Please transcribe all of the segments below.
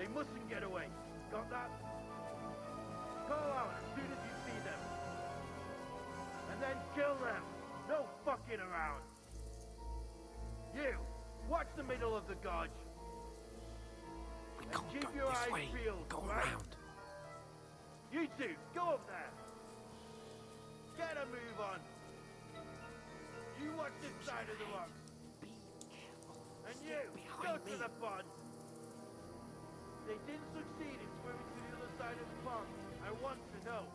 They mustn't get away. Got that? Call out as soon as you see them. And then kill them. No fucking around. You, watch the middle of the gorge. We And can't keep go your this eyes way. peeled, Go right? around. You two, go up there. Get a move on. You watch this side of the rock. Be careful. And Stay you, go behind me. to the pond. They didn't succeed in swimming to the other side of the pond. I want to know.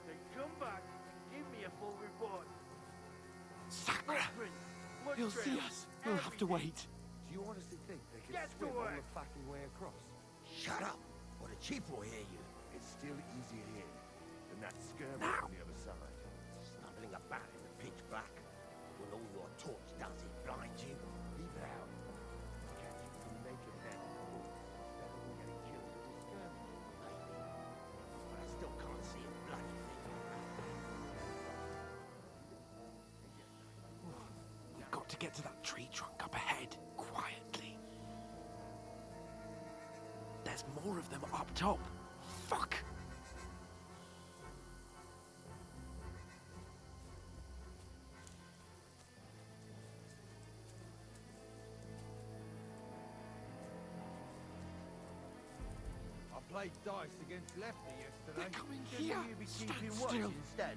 Then come back and give me a full report. Sakura! Footprints, blood He'll see trails, us. We'll have to everything. wait. Do you honestly think they can Get to swim on work. the fucking way across? Shut up, or the chief will hear you. It's still easier here than that skirmish Now. on the other side. Stumbling about in the pitch black, when all your torch does is blind you. Leave it out. Catch you some naked men. Better than getting killed in the skirmish. Maybe. But I still can't see a bloody thing. We've got to get to that tree trunk up ahead, quietly. There's more of them up top. Fuck! I played dice against Lefty yesterday. They're coming Shouldn't here. you be Stand keeping watch still. instead?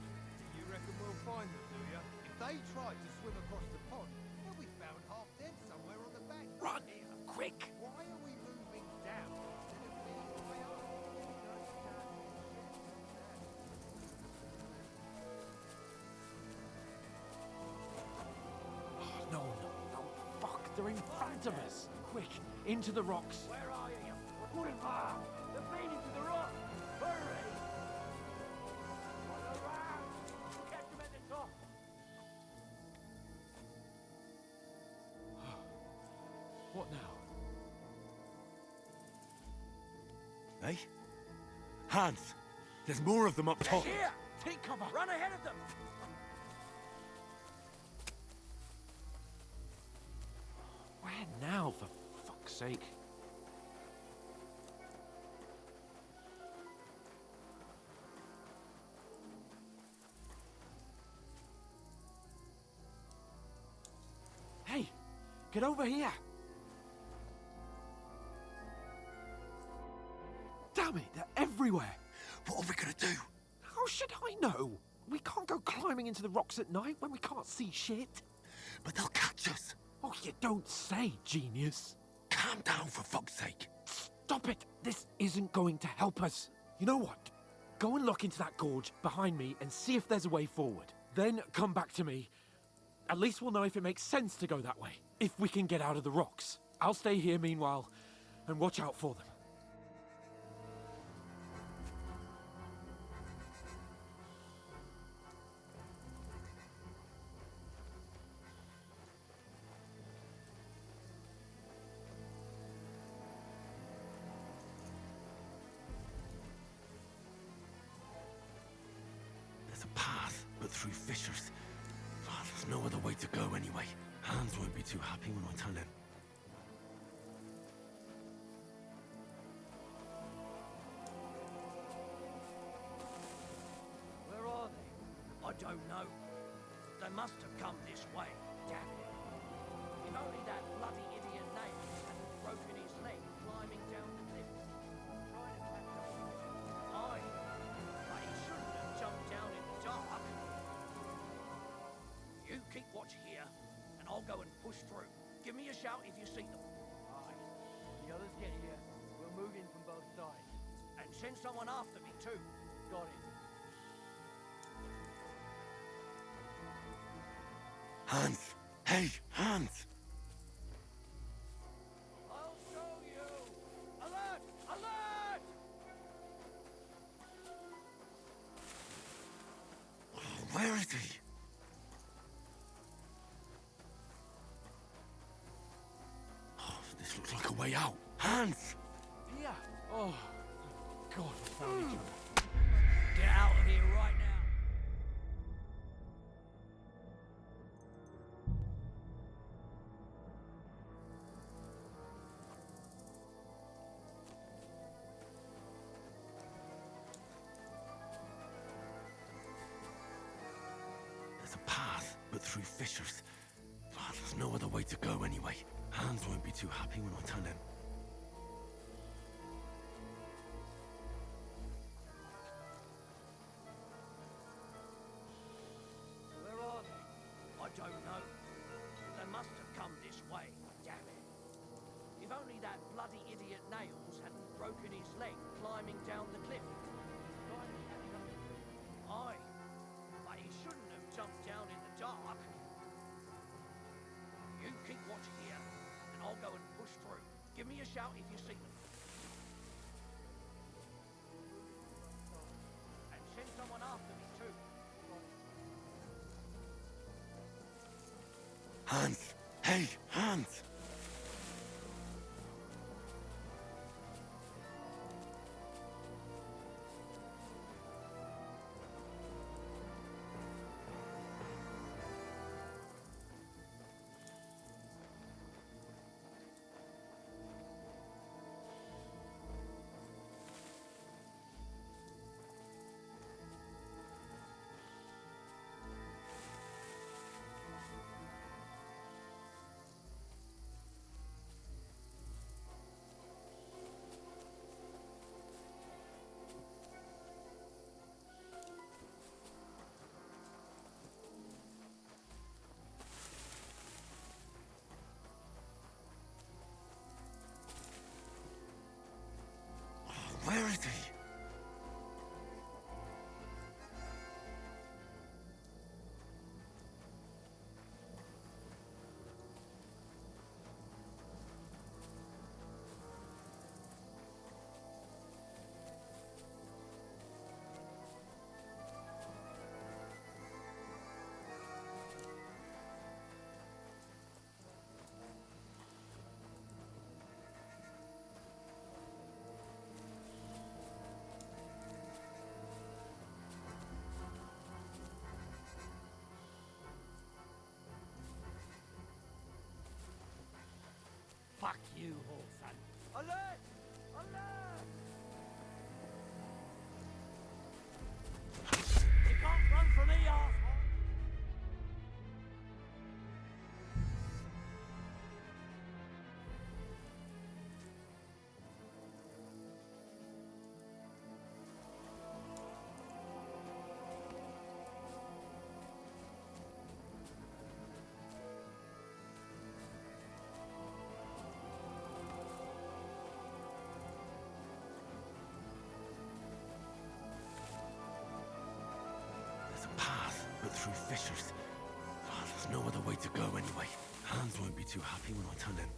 You reckon we'll find them, do you? If they tried to swim across the pond, they'll be found half dead somewhere on the bank. Run! Here. Quick! Why are we moving down instead of being way up? Oh, no. Fuck, they're in front of us. Quick, into the rocks. Where are you? Put it back! They're feeding to the rock! Hurry! On the round! We'll catch them at the top! What now? Hey? Hans! There's more of them up top! Here! Take cover! Run ahead of them! Where now, for fuck's sake? Hey! Get over here! Damn it, they're everywhere! What are we gonna do? How should I know? We can't go climbing into the rocks at night when we can't see shit. But they'll catch us! Oh, you don't say, genius. Calm down, for fuck's sake! Stop it! This isn't going to help us. You know what? Go and look into that gorge behind me and see if there's a way forward. Then come back to me. At least we'll know if it makes sense to go that way. If we can get out of the rocks. I'll stay here meanwhile and watch out for them. There's a path, but through fissures. Oh, there's no other way to go anyway. Hans won't be too happy when I tell him. Where are they? I don't know. They must have come this way. Damn it. If only that bloody idiot Nail hadn't broken his leg climbing down the cliff. Trying to catch up. Aye. But he shouldn't have jumped down in the dark. You keep watch here, and I'll go and push through. Give me a shout if you see them. Aye. The others get here. We'll move in from both sides. And send someone after me too. Got it. Hans! Hey, Hans! I'll show you! Alert! Alert! Where is he? Oh, this looks like a way out. Hans! Here! Oh, thank God we found each other. Get out of here right now! fissures. Ah, there's no other way to go anyway. Hans won't be too happy when I tell him. Where are they? I don't know. They must have come this way, damn it. If only that bloody idiot Nails hadn't broken his leg climbing down the cliff. Aye, but he shouldn't have jumped down in the dark. You keep watch here, and I'll go and push through. Give me a shout if you see them. And send someone after me too. Hans! Hey, Hans! Where is he? Fuck you, Horson. Alert! Alert! You can't run from me, asshole! There's a path, but through fissures. Ah, there's no other way to go anyway. Hans won't be too happy when I tell him.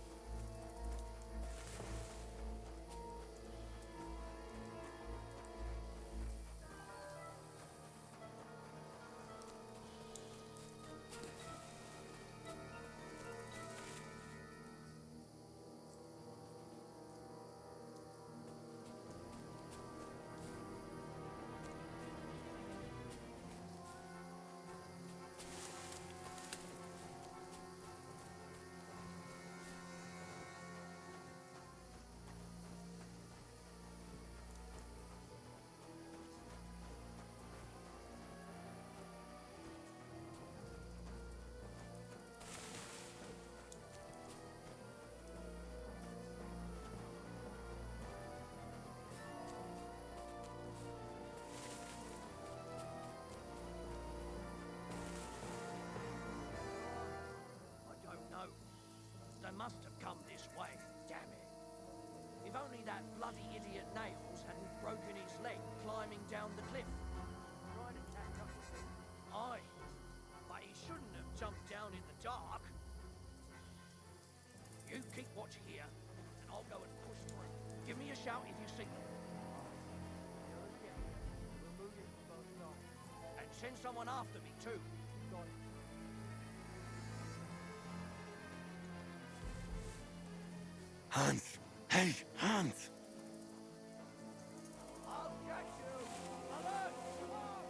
I don't know. They must have come this way, damn it. If only that bloody idiot Nails hadn't broken his leg climbing down the cliff. Trying to catch up with him. Aye, but he shouldn't have jumped down in the dark. You keep watch here, and I'll go and push through. Give me a shout if you see them. And send someone after me too. Hans! Hey, Hans! I'll catch you! Alert! Come on!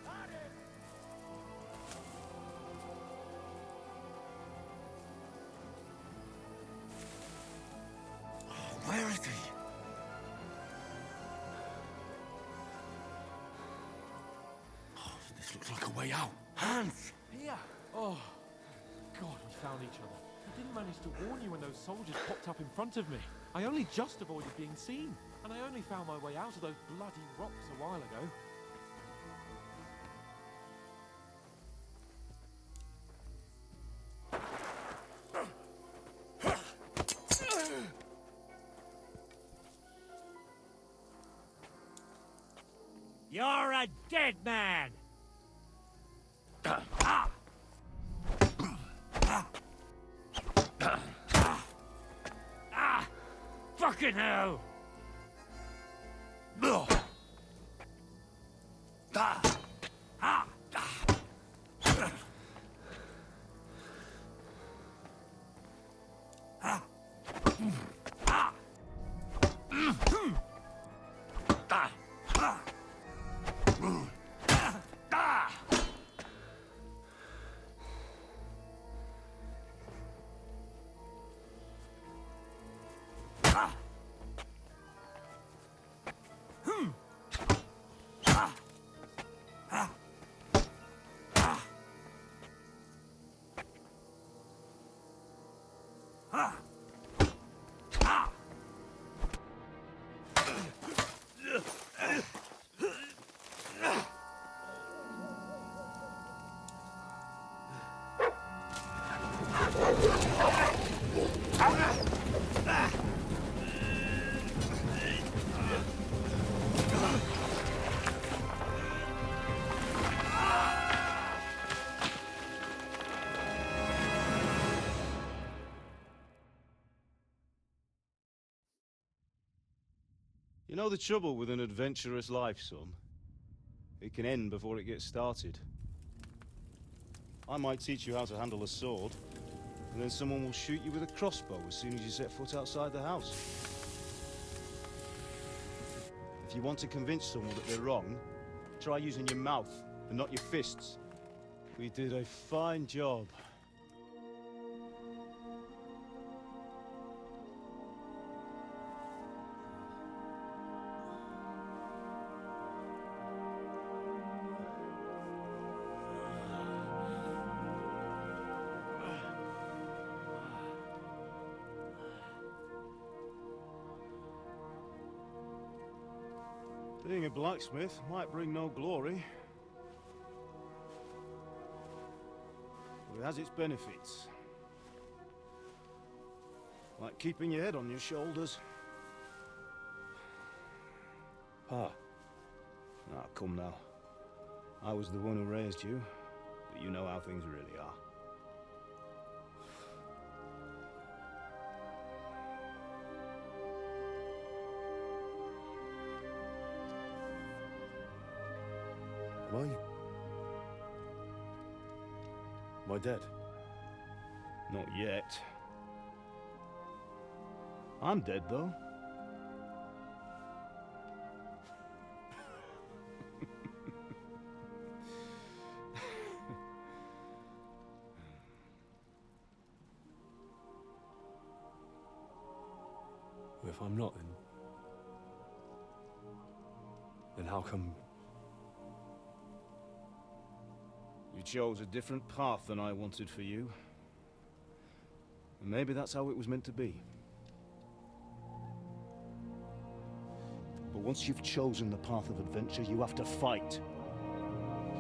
Got it! Where is he? way out. Hans! Here! Oh, God, we found each other. I didn't manage to warn you when those soldiers popped up in front of me. I only just avoided being seen, and I only found my way out of those bloody rocks a while ago. You're a dead man! Fucking hell! You know the trouble with an adventurous life, son? It can end before it gets started. I might teach you how to handle a sword, and then someone will shoot you with a crossbow as soon as you set foot outside the house. If you want to convince someone that they're wrong, try using your mouth and not your fists. We did a fine job. Being a blacksmith might bring no glory, but it has its benefits. Like keeping your head on your shoulders. Pa. Ah, come now. I was the one who raised you, but you know how things really are. Am I dead? Not yet. I'm dead, though. If I'm not, then how come... You chose a different path than I wanted for you. And maybe that's how it was meant to be. But once you've chosen the path of adventure, you have to fight.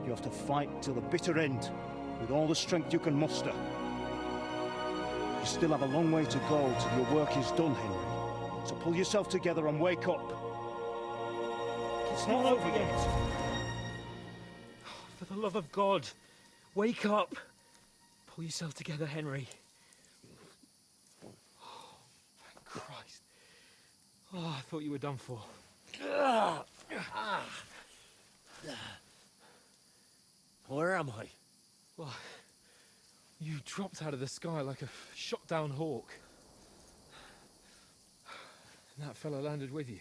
You have to fight till the bitter end, with all the strength you can muster. You still have a long way to go till your work is done, Henry. So pull yourself together and wake up. It's not over yet. For the love of God, wake up! Pull yourself together, Henry. Oh, thank Christ. Oh, I thought you were done for. Where am I? Well, you dropped out of the sky like a shot-down hawk. And that fella landed with you.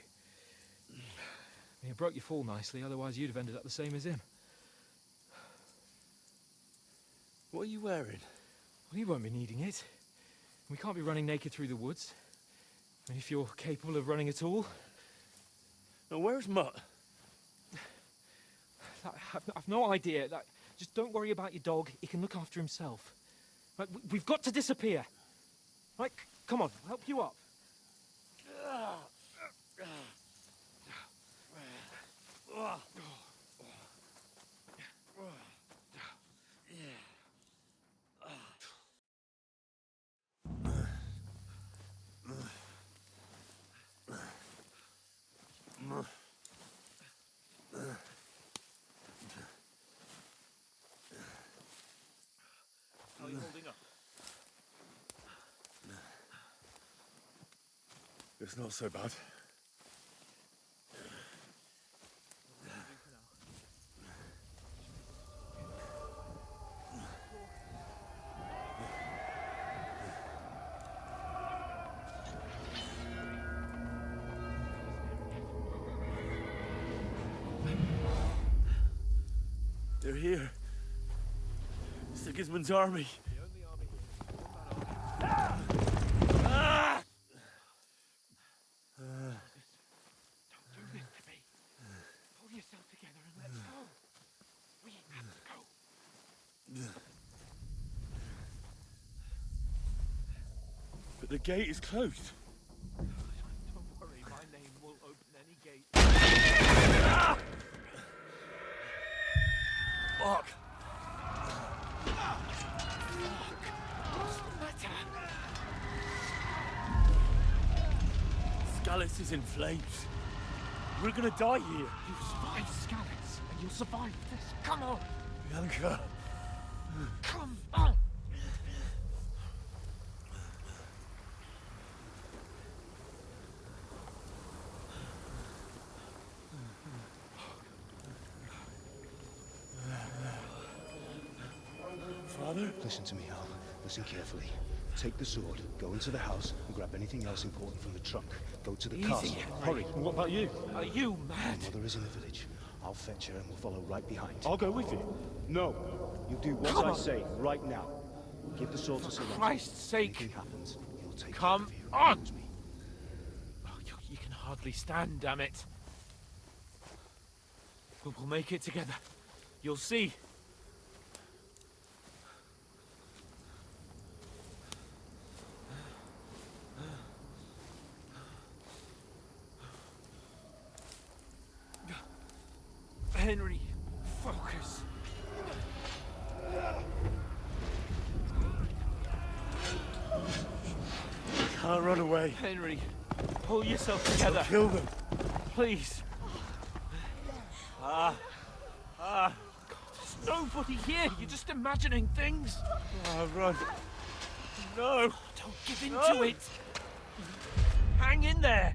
I mean, it broke your fall nicely, otherwise you'd have ended up the same as him. What are you wearing? Well, you won't be needing it. We can't be running naked through the woods. I mean, if you're capable of running at all. Now, where's Mutt? I've no idea. Just don't worry about your dog. He can look after himself. Right, we've got to disappear. Right, come on, I'll help you up. How are you holding up? It's not so bad. They're here. Sigismund's army. Don't do this to me. Pull yourself together and let's go. We have to go. But the gate is closed. Don't worry, my name will open any gate. Fuck! What's the matter? Scallis is in flames. We're gonna die here. You survived Scallis, and you'll survive this. Come on! Bianca. Come on! Father? Listen to me, Al. Listen carefully. Take the sword, go into the house, and grab anything else important from the trunk. Go to the castle. Hurry. What about you? Are you mad? Mother is in the village. I'll fetch her and we'll follow right behind. I'll go with you. No! You do what Come I on. say, right now. Give the sword to For Sir Christ's sake! Anything happens, he'll take Come care of you. on. Promise me. Oh, you can hardly stand, damn it. We'll make it together. You'll see. Henry, focus. Can't run away. Henry, pull yourself together. Kill them. Please. There's nobody here. You're just imagining things. Run. No. Don't give in to it. Hang in there.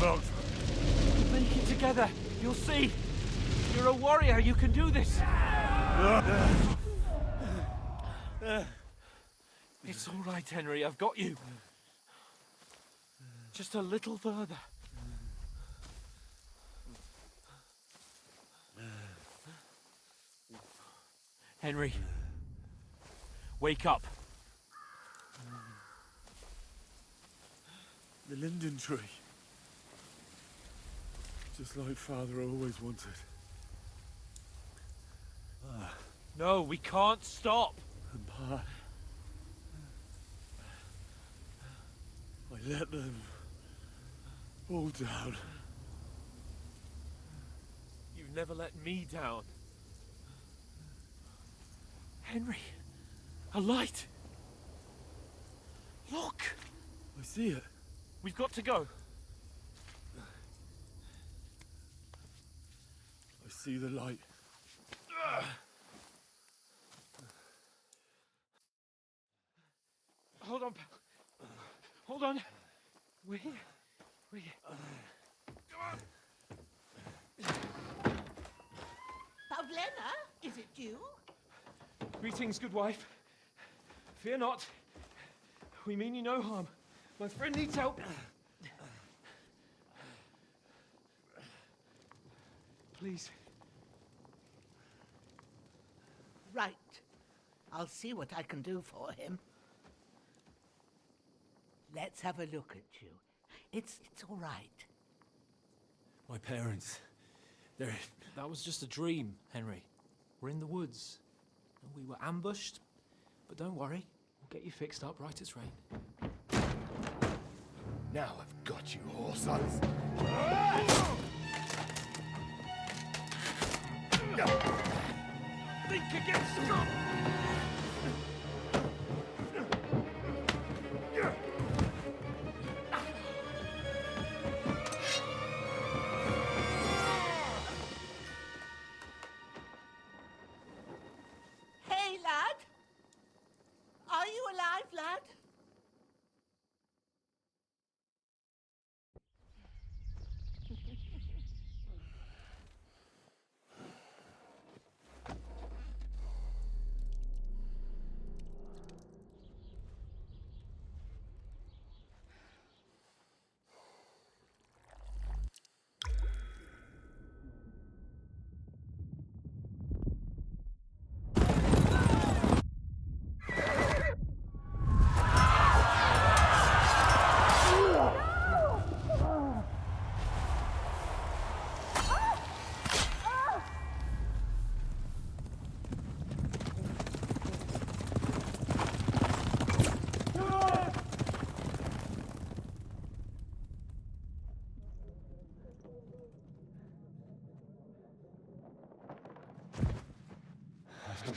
Mount. Make it together. You'll see. You're a warrior. You can do this. It's all right, Henry. I've got you. Just a little further. Henry, wake up. The linden tree. Just like Father always wanted. No, we can't stop. And Pa. I let them all down. You've never let me down. Henry, a light. Look, I see it. we've got to go. I see the light. Hold on, pal. Hold on. We're here. We're here. Pavlena, is it you? Greetings, good wife. Fear not. We mean you no harm. My friend needs help. Please. Right. I'll see what I can do for him. Let's have a look at you. It's all right. My parents, There. That was just a dream, Henry. We're in the woods. We were ambushed, but don't worry. We'll get you fixed up right as rain. Now I've got you, whoresons. Think again, Scott! Hey, lad! Are you alive, lad?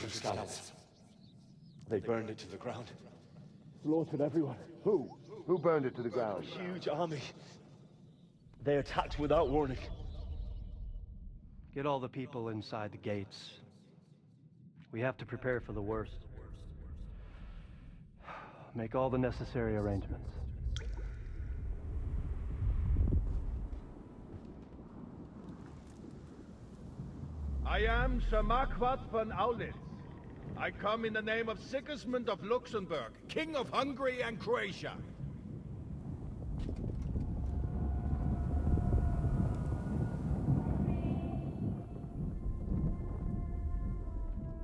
Scallops. They burned it to the ground. Slaughtered everyone. Who? Who burned it to the ground? A huge army. They attacked without warning. Get all the people inside the gates. We have to prepare for the worst. Make all the necessary arrangements. I am Sir Marquardt von Aulitz. I come in the name of Sigismund of Luxembourg, King of Hungary and Croatia.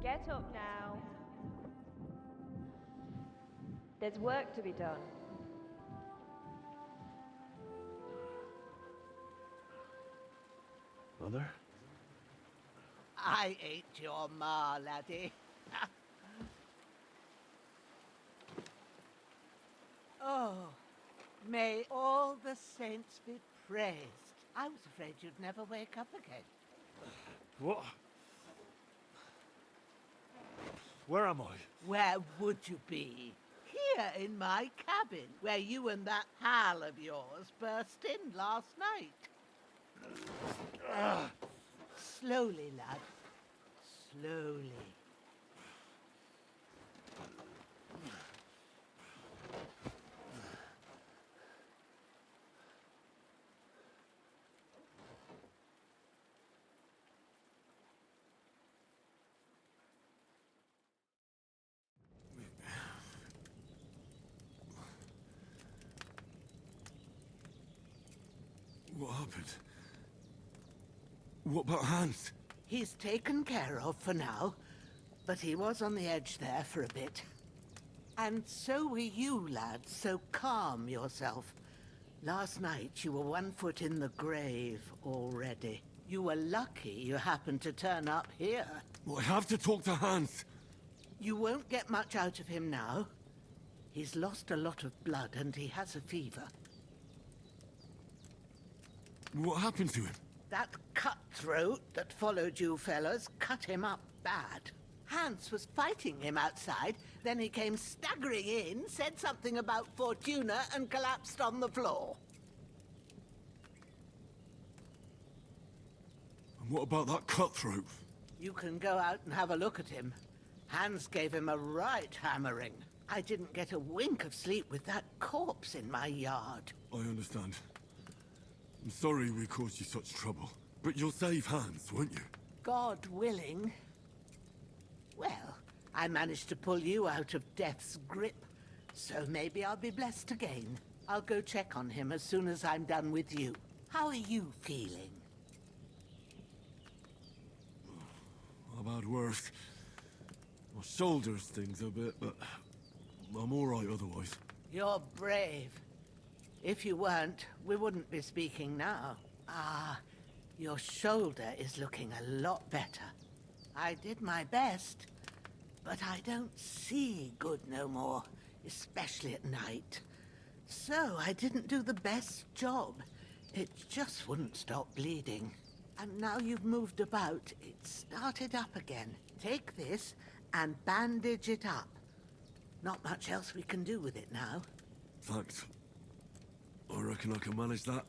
Get up now. There's work to be done. Mother? I ain't your ma, laddie. Oh, may all the saints be praised. I was afraid you'd never wake up again. What? Where am I? Where would you be? Here in my cabin, where you and that pal of yours burst in last night. Slowly, lad. Slowly. What happened? What about Hans? He's taken care of for now, but he was on the edge there for a bit. And so were you, lad, so calm yourself. Last night you were 1 foot in the grave already. You were lucky you happened to turn up here. Well, I have to talk to Hans. You won't get much out of him now. He's lost a lot of blood and he has a fever. What happened to him? That cutthroat that followed you fellas cut him up bad. Hans was fighting him outside, then he came staggering in, said something about Fortuna, and collapsed on the floor. And what about that cutthroat? You can go out and have a look at him. Hans gave him a right hammering. I didn't get a wink of sleep with that corpse in my yard. I understand. I'm sorry we caused you such trouble. But you'll save Hans, won't you? God willing. Well, I managed to pull you out of death's grip, so maybe I'll be blessed again. I'll go check on him as soon as I'm done with you. How are you feeling? I've had worse. My shoulders stings a bit, but I'm all right otherwise. You're brave. If you weren't, we wouldn't be speaking now. Ah, Your shoulder is looking a lot better. I did my best, but I don't see good no more, especially at night. So I didn't do the best job. It just wouldn't stop bleeding. And now you've moved about, it started up again. Take this and bandage it up. Not much else we can do with it now. Thanks. I reckon I can manage that.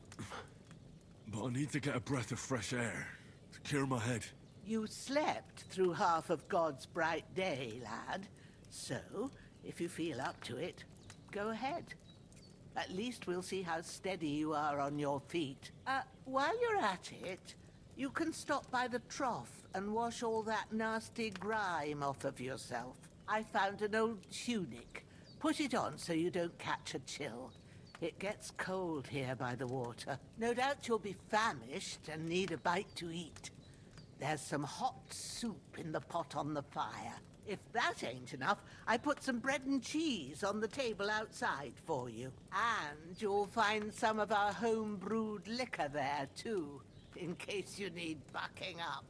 But I need to get a breath of fresh air to clear my head. You slept through half of God's bright day, lad. So, if you feel up to it, go ahead. At least we'll see how steady you are on your feet. While you're at it, you can stop by the trough and wash all that nasty grime off of yourself. I found an old tunic. Put it on so you don't catch a chill. It gets cold here by the water. No doubt you'll be famished and need a bite to eat. There's some hot soup in the pot on the fire. If that ain't enough, I put some bread and cheese on the table outside for you. And you'll find some of our home-brewed liquor there, too, in case you need bucking up.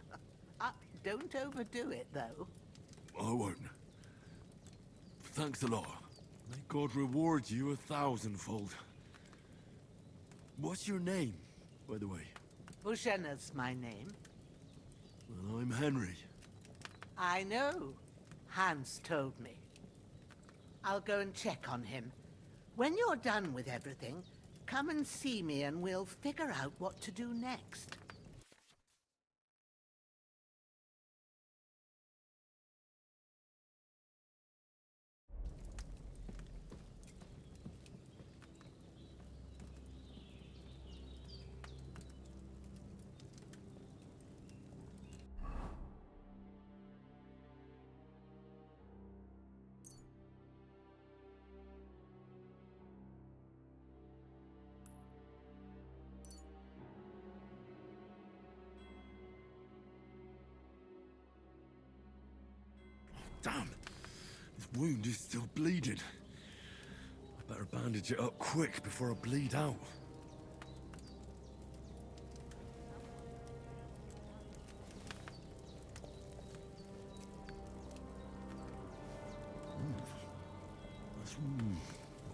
Don't overdo it, though. I won't. Thanks a lot. May God reward you 1,000-fold. What's your name, by the way? Bushenna's my name. Well, I'm Henry. I know. Hans told me. I'll go and check on him. When you're done with everything, come and see me and we'll figure out what to do next. Damn! This wound is still bleeding. I better bandage it up quick before I bleed out.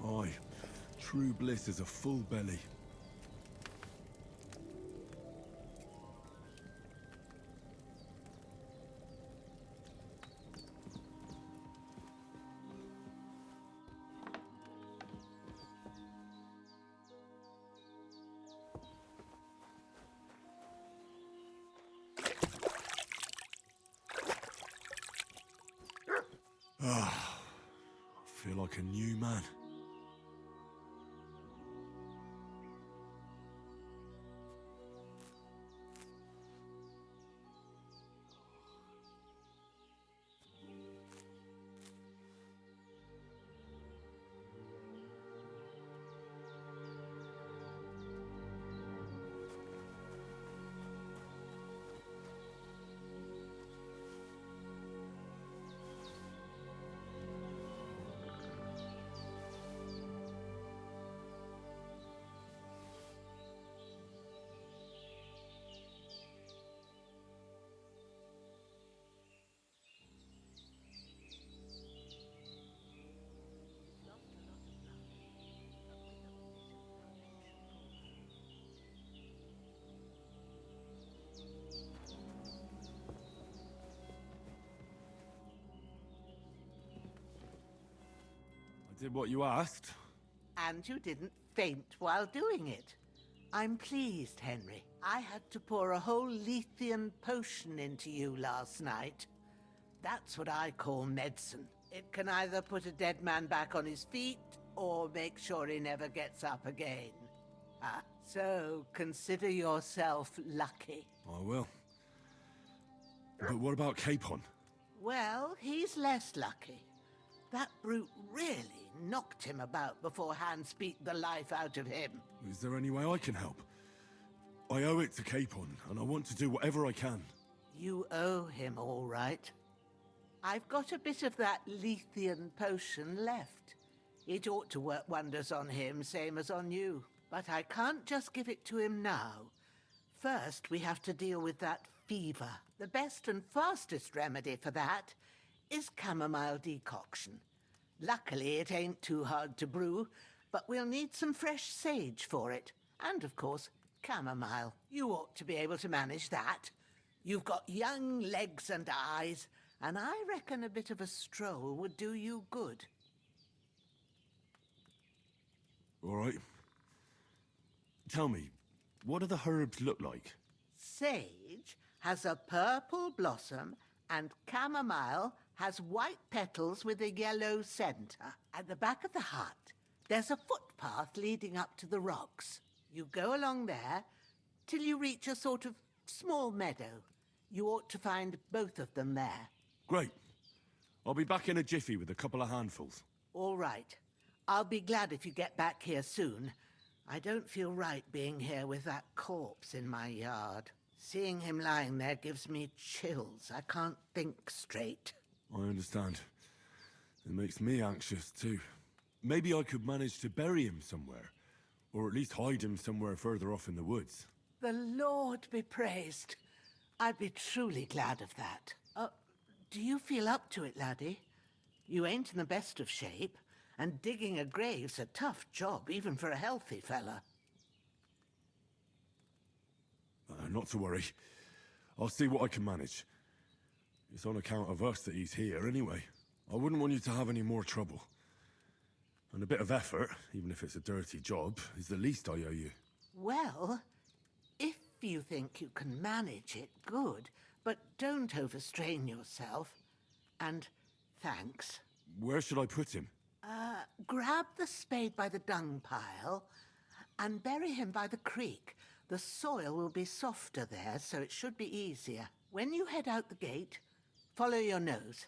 Aye. True bliss is a full belly. Ah, I feel like a new man. I did what you asked. And you didn't faint while doing it. I'm pleased, Henry. I had to pour a whole Lethean potion into you last night. That's what I call medicine. It can either put a dead man back on his feet, or make sure he never gets up again. So consider yourself lucky. I will. But what about Capon? Well, he's less lucky. That brute really knocked him about before Hans beat the life out of him. Is there any way I can help? I owe it to Capon, and I want to do whatever I can. You owe him, all right. I've got a bit of that Lethean potion left. It ought to work wonders on him, same as on you. But I can't just give it to him now. first we have to deal with that fever. The best and fastest remedy for that is chamomile decoction. Luckily, it ain't too hard to brew, but we'll need some fresh sage for it. And, of course, chamomile. You ought to be able to manage that. You've got young legs and eyes, and I reckon a bit of a stroll would do you good. All right. Tell me, what do the herbs look like? Sage has a purple blossom, and chamomile has white petals with a yellow center. At the back of the hut, there's a footpath leading up to the rocks. You go along there till you reach a sort of small meadow. You ought to find both of them there. Great. I'll be back in a jiffy with a couple of handfuls. All right. I'll be glad if you get back here soon. I don't feel right being here with that corpse in my yard. Seeing him lying there gives me chills. I can't think straight. I understand. It makes me anxious, too. Maybe I could manage to bury him somewhere. Or at least hide him somewhere further off in the woods. The Lord be praised. I'd be truly glad of that. Do you feel up to it, laddie? You ain't in the best of shape, and digging a grave's a tough job, even for a healthy fella. Not to worry. I'll see what I can manage. It's on account of us that he's here, anyway. I wouldn't want you to have any more trouble. And a bit of effort, even if it's a dirty job, is the least I owe you. Well, if you think you can manage it, good. But don't overstrain yourself. And thanks. Where should I put him? Grab the spade by the dung pile and bury him by the creek. The soil will be softer there, so it should be easier. When you head out the gate, follow your nose.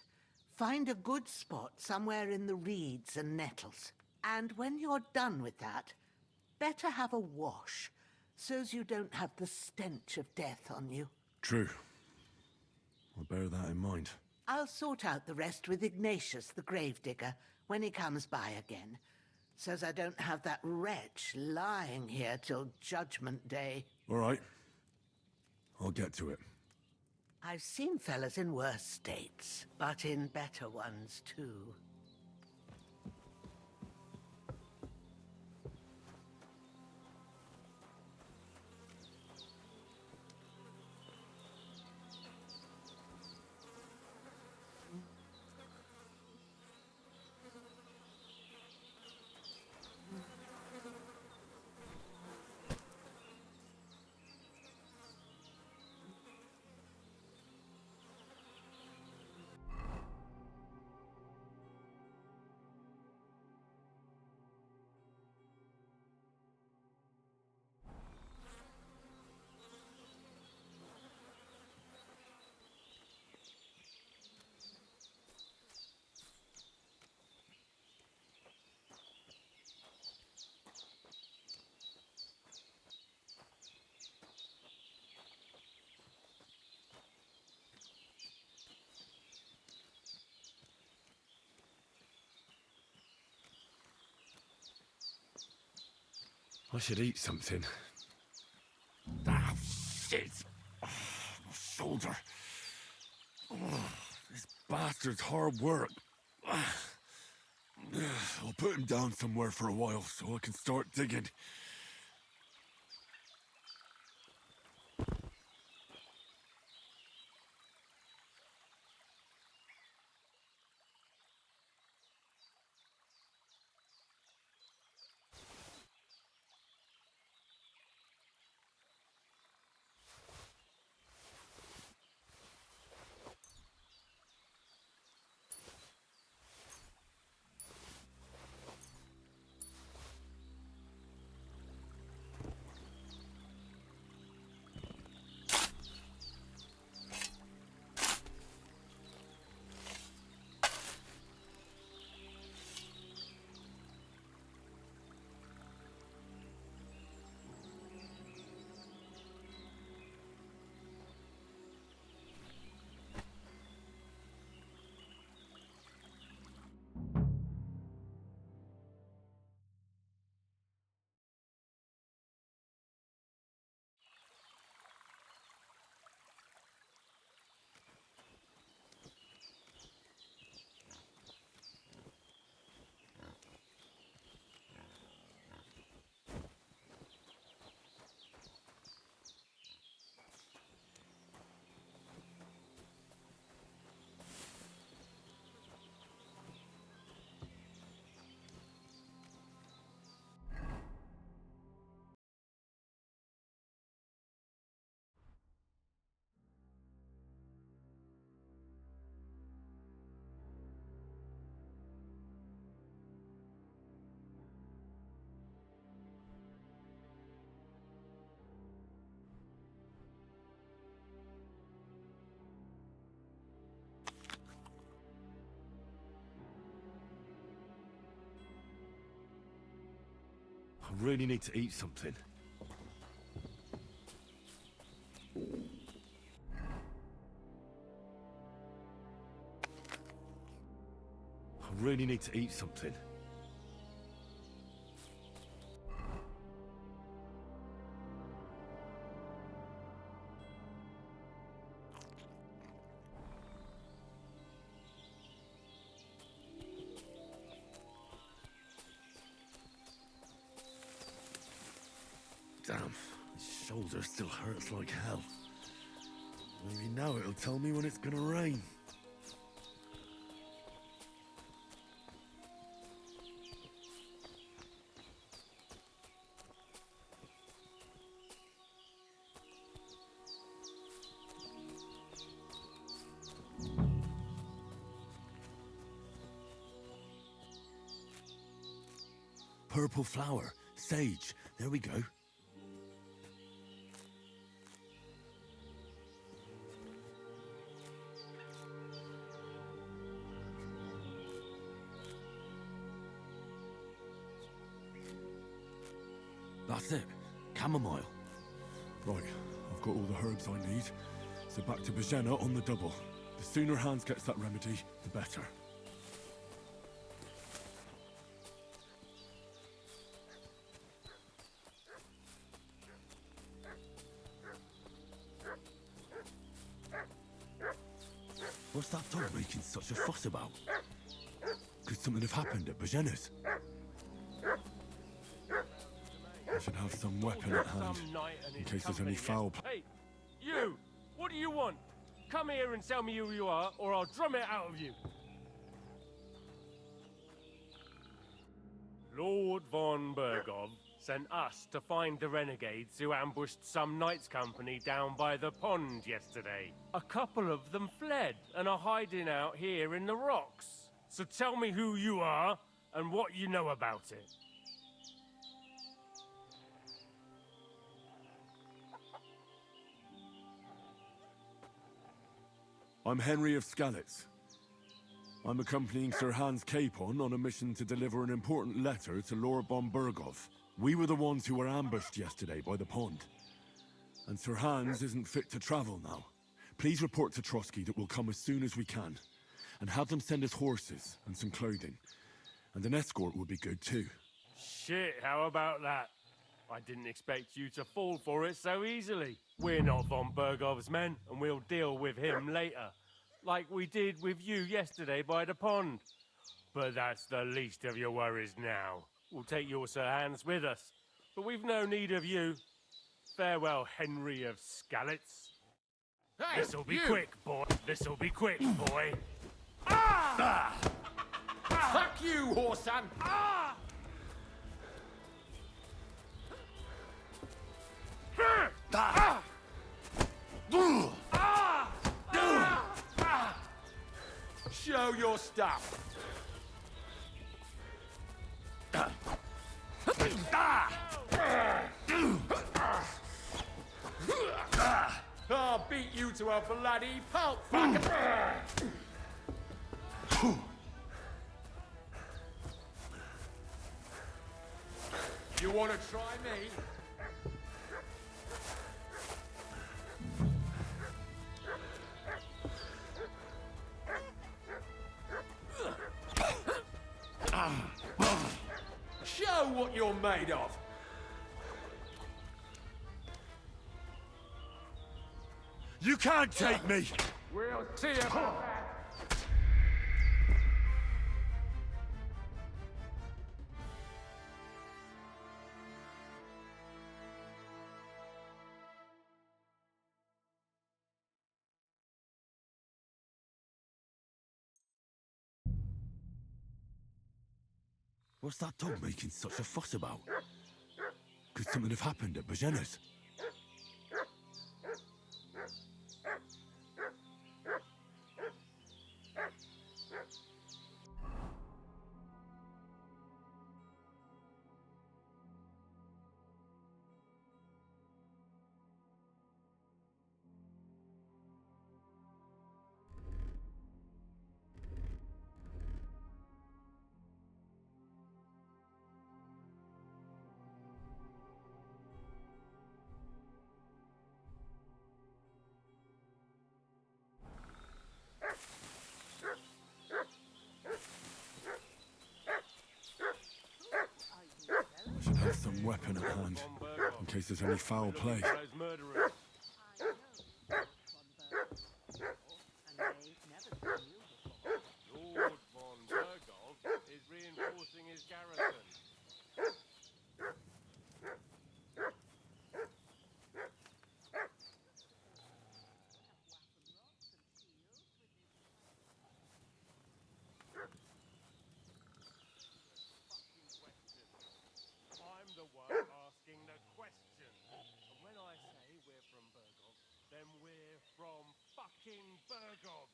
Find a good spot somewhere in the reeds and nettles. And when you're done with that, better have a wash, so's you don't have the stench of death on you. True. I'll bear that in mind. I'll sort out the rest with Ignatius, the gravedigger, when he comes by again, so's I don't have that wretch lying here till Judgment Day. All right. I'll get to it. I've seen fellas in worse states, but in better ones, too. I should eat something. Ah, shit! Oh, my shoulder. Oh, this bastard's hard work. I'll put him down somewhere for a while so I can start digging. really need to eat something. I really need to eat something. Damn, my shoulder still hurts like hell. Maybe now it'll tell me when it's gonna rain. Purple flower, sage, there we go. That's it. Chamomile. Right, I've got all the herbs I need. So back to Bajena on the double. The sooner Hans gets that remedy, the better. What's that dog making such a fuss about? Could something have happened at Bajena's? I should have some weapon at hand, in case there's any foul play. Hey, you! What do you want? Come here and tell me who you are, or I'll drum it out of you. Lord von Bergov sent us to find the renegades who ambushed some knights company down by the pond yesterday. A couple of them fled and are hiding out here in the rocks. So tell me who you are and what you know about it. I'm Henry of Skalitz. I'm accompanying Sir Hans Capon on a mission to deliver an important letter to Lord von Bergov. We were the ones who were ambushed yesterday by the pond. And Sir Hans isn't fit to travel now. Please report to Trotsky that we'll come as soon as we can. And have them send us horses and some clothing. And an escort would be good too. Shit, how about that? I didn't expect you to fall for it so easily. We're not von Bergov's men, and we'll deal with him later. Like we did with you yesterday by the pond. But that's the least of your worries now. We'll take your Sir Hans with us. But we've no need of you. Farewell, Henry of Skalitz. Hey, This'll be you! quick, boy. This'll be quick, boy. Ah! Fuck you, Horsan! Ah! Ah! Show your stuff. I'll beat you to a bloody pulp, fucker. You want to try me? Show what you're made of. You can't take me! We'll see about that. What's that dog making such a fuss about? Could something have happened at Bajena's? weapon at hand, in case there's any foul play. Those murderers. Lord von Bergov is reinforcing his garrison. I'm the one asking the question. And when I say we're from Bergov, then we're from fucking Bergov.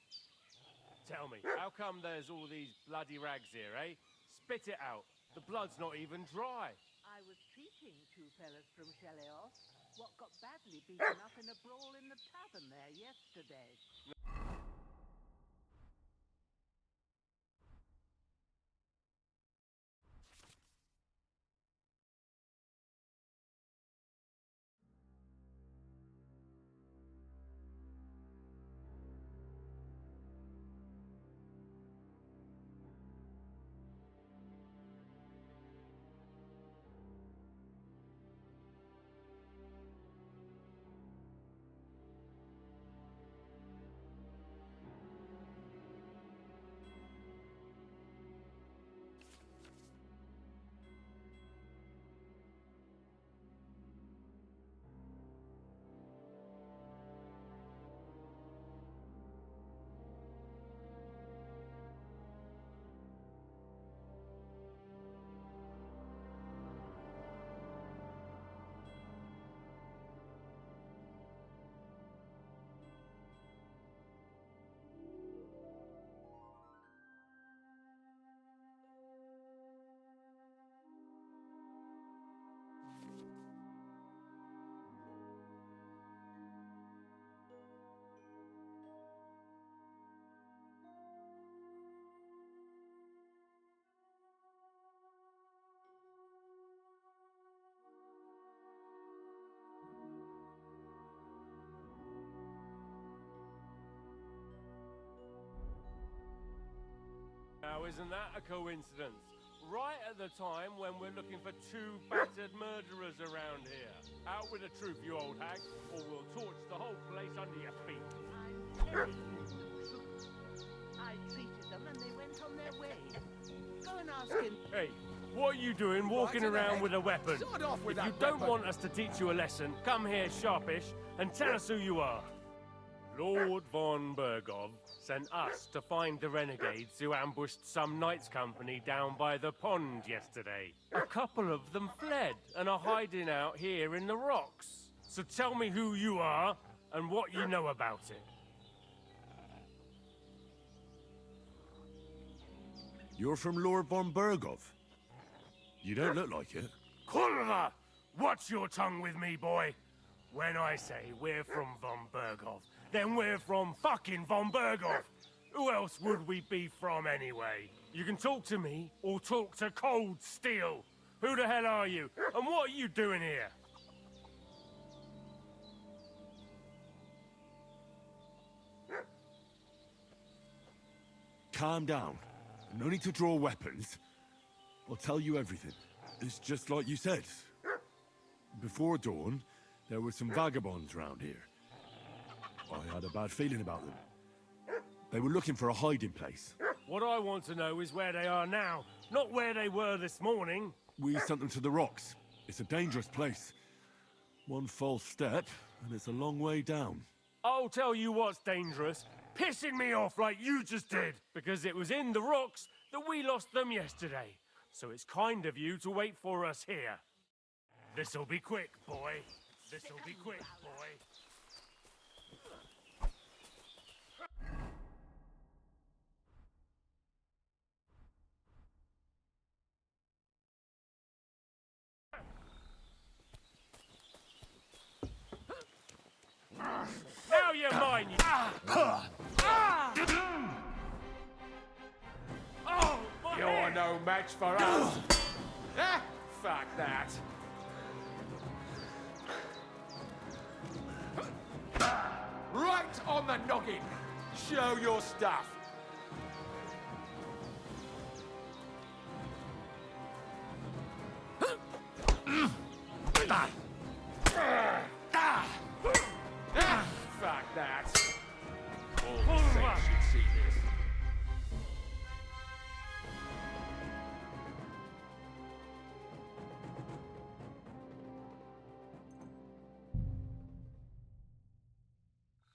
Tell me, how come there's all these bloody rags here, eh? Spit it out. The blood's not even dry. I was treating two fellas from Sheleos, what got badly beaten up in a brawl in the tavern there yesterday. Now, isn't that a coincidence? Right at the time when we're looking for two battered murderers around here. Out with the truth, you old hag, or we'll torch the whole place under your feet. I'm telling you the truth. I treated them and they went on their way. Go and ask him. Hey, what are you doing walking around with a weapon? If you don't want us to teach you a lesson, come here sharpish and tell us who you are. Lord von Bergov sent us to find the renegades who ambushed some knights' company down by the pond yesterday. A couple of them fled and are hiding out here in the rocks. So tell me who you are and what you know about it. You're from Lord von Bergov? You don't look like it. Kurva! Watch your tongue with me, boy. When I say we're from von Bergov, then we're from fucking von Bergov. Who else would we be from anyway? You can talk to me or talk to Cold Steel. Who the hell are you? And what are you doing here? Calm down. No need to draw weapons. I'll tell you everything. It's just like you said. Before dawn, there were some vagabonds round here. I had a bad feeling about them. They were looking for a hiding place. What I want to know is where they are now, not where they were this morning. We sent them to the rocks. It's a dangerous place. One false step, and it's a long way down. I'll tell you what's dangerous. Pissing me off like you just did. Because it was in the rocks that we lost them yesterday. So it's kind of you to wait for us here. This'll be quick, boy. This'll be quick, boy. Now you're mine, you... Oh, my You're head. no match for us. Ah, fuck that. Right on the noggin. Show your stuff. Fuck that. All the saints should see this.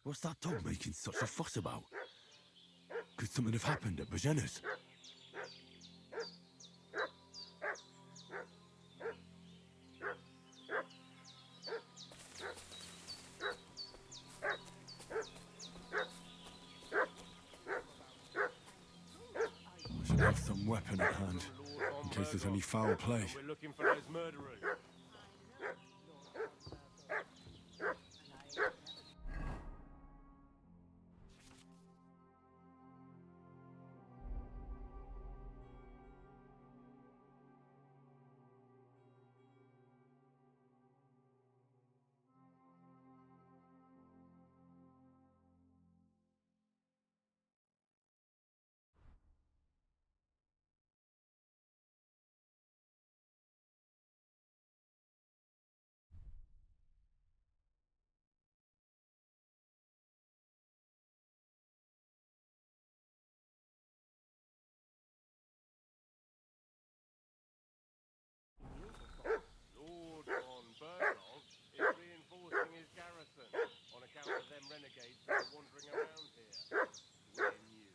What's that dog making such a fuss about? Could something have happened at Bajena's? I should have some weapon at hand, in case there's any foul play. We're looking for those murderers. Lord von Berghoff is reinforcing his garrison on account of them renegades that are wandering around here. We're new.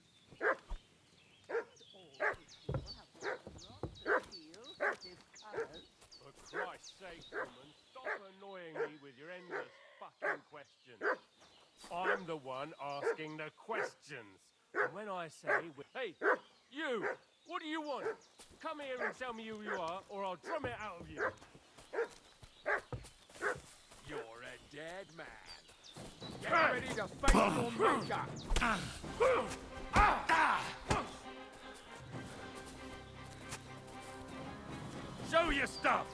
For Christ's sake, woman, stop annoying me with your endless fucking questions. I'm the one asking the questions. And when I say, hey, you, what do you want? Come here and tell me who you are, or I'll drum it out of you. You're a dead man. Get ready to face your maker. Show your stuff!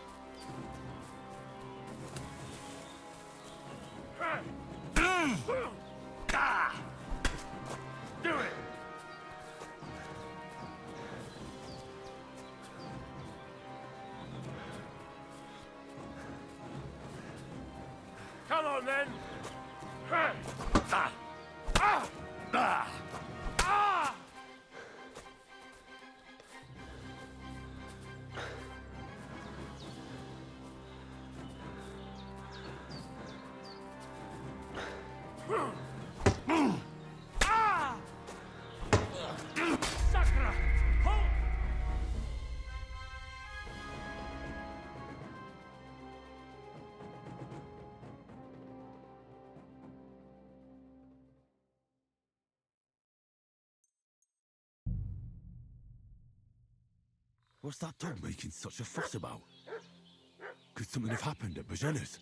Do it! Come on then! Sakra! Halt! What's that dog making such a fuss about? Could something have happened at Bajena's?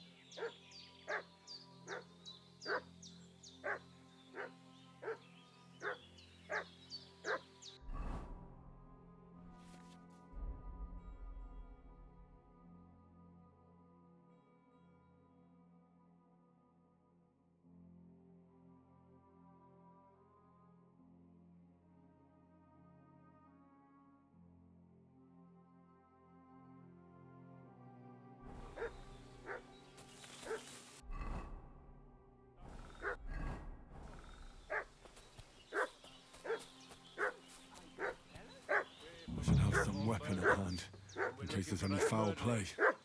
I should have some weapon at hand, in case there's any foul play.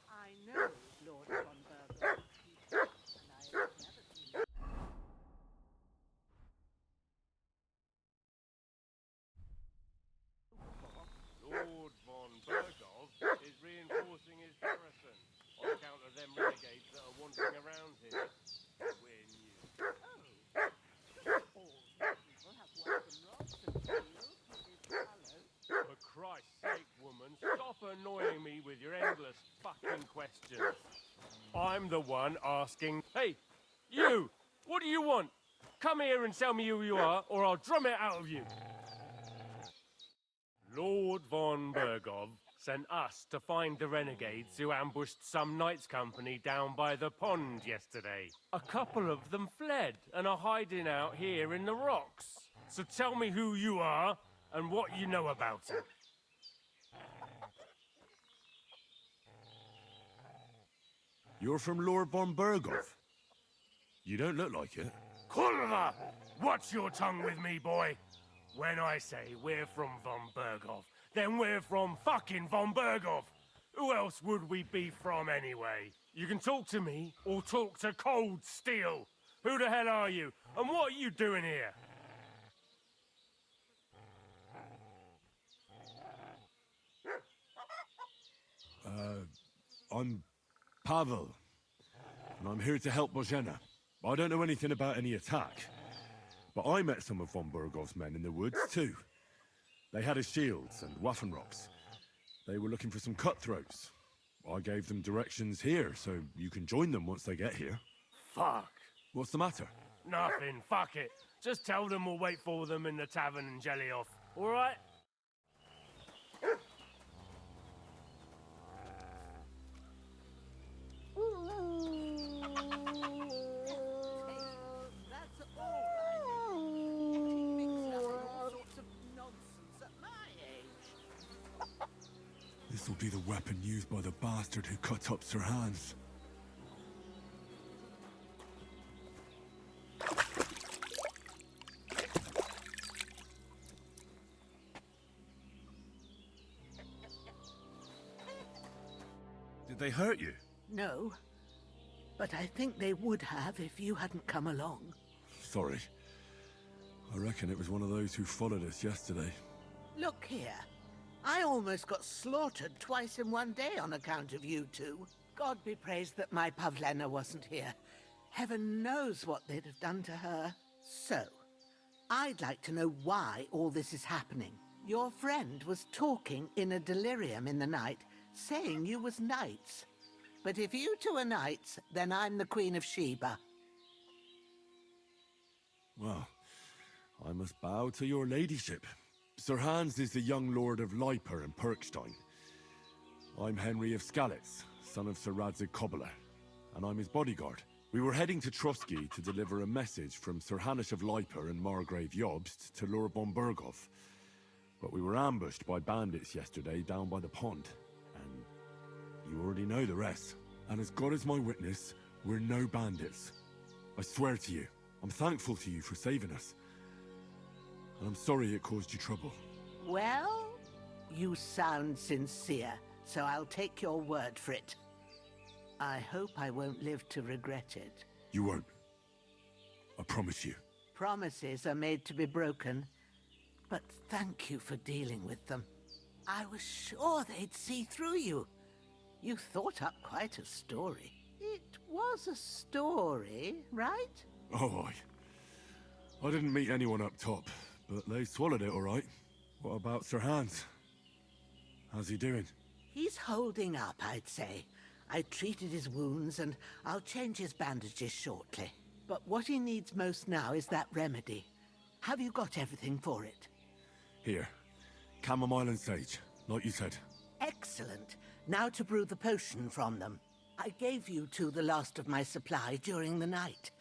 I know Lord von Berghoff, and I have never seen Lord von Berghoff is reinforcing his garrison on account of them renegades that are wandering around here. We're new. all people have weapon rods and shields with his colours. For Christ's sake, woman, stop annoying me with your endless fucking questions. I'm the one asking, hey, you, what do you want? Come here and tell me who you are, or I'll drum it out of you. Lord von Berghoff sent us to find the renegades who ambushed some knights' company down by the pond yesterday. A couple of them fled and are hiding out here in the rocks. So tell me who you are and what you know about it. You're from Lord von Berghoff. You don't look like it. Culver! Watch your tongue with me, boy. When I say we're from von Berghoff, then we're from fucking von Berghoff. Who else would we be from anyway? You can talk to me or talk to Cold Steel. Who the hell are you? And what are you doing here? I'm Pavel, and I'm here to help Bozhena. I don't know anything about any attack, but I met some of von Berghoff's men in the woods, too. They had his shields and Waffenrocks. They were looking for some cutthroats. I gave them directions here, so you can join them once they get here. Fuck. What's the matter? Nothing, fuck it. Just tell them we'll wait for them in the tavern in Jelly-Off, alright? That's all I need. Mix up all sorts of nonsense at my age. This will be the weapon used by the bastard who cut up Sir Hans. Did they hurt you? No, but I think they would have if you hadn't come along. Sorry. I reckon it was one of those who followed us yesterday. Look here. I almost got slaughtered twice in one day on account of you two. God be praised that my Pavlena wasn't here. Heaven knows what they'd have done to her. So, I'd like to know why all this is happening. Your friend was talking in a delirium in the night, saying you was knights. But if you two are knights, then I'm the Queen of Sheba. Well, I must bow to your ladyship. Sir Hans is the young lord of Leiper and Perkstein. I'm Henry of Skalitz, son of Sir Radzig Kobyla, and I'm his bodyguard. We were heading to Trotsky to deliver a message from Sir Hanish of Leiper and Margrave Jobst to Lord von Berghoff. But we were ambushed by bandits yesterday down by the pond, and you already know the rest. And as God is my witness, we're no bandits. I swear to you, I'm thankful to you for saving us. And I'm sorry it caused you trouble. Well, you sound sincere, so I'll take your word for it. I hope I won't live to regret it. You won't. I promise you. Promises are made to be broken, but thank you for dealing with them. I was sure they'd see through you. You thought up quite a story. It was a story, right? Oh, I didn't meet anyone up top, but they swallowed it all right. What about Sir Hans? How's he doing? He's holding up, I'd say. I treated his wounds, and I'll change his bandages shortly. But what he needs most now is that remedy. Have you got everything for it? Here. Chamomile and sage, like you said. Excellent. Now to brew the potion from them. I gave you two the last of my supply during the night.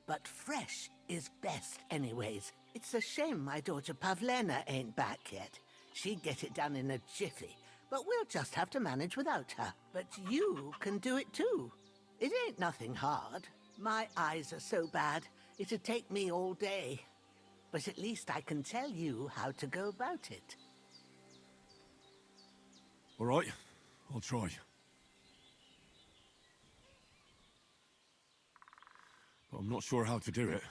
But fresh is best anyways. It's a shame my daughter Pavlena ain't back yet. She'd get it done in a jiffy, but we'll just have to manage without her. But you can do it too. It ain't nothing hard. My eyes are so bad, it'd take me all day. But at least I can tell you how to go about it. All right, I'll try. But I'm not sure how to do it.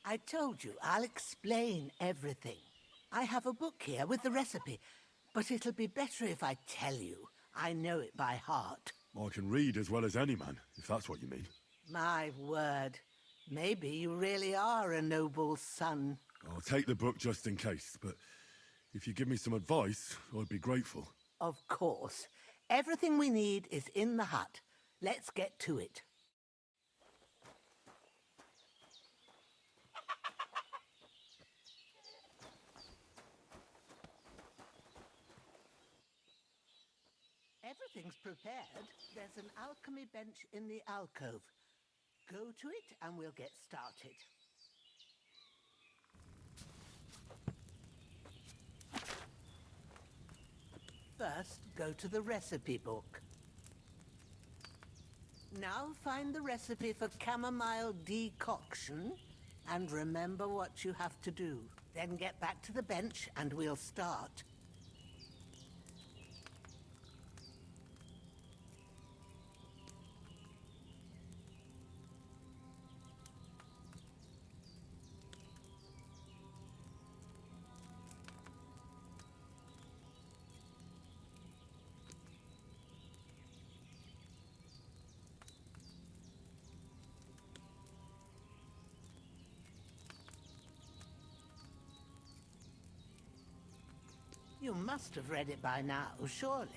I told you, I'll explain everything. I have a book here with the recipe, but it'll be better if I tell you. I know it by heart. I can read as well as any man, if that's what you mean. My word. Maybe you really are a noble son. I'll take the book just in case, but if you give me some advice, I'd be grateful. Of course. Everything we need is in the hut. Let's get to it. Everything's prepared. There's an alchemy bench in the alcove. Go to it and we'll get started. First, go to the recipe book. Now find the recipe for chamomile decoction and remember what you have to do. Then get back to the bench and we'll start. You must have read it by now, surely.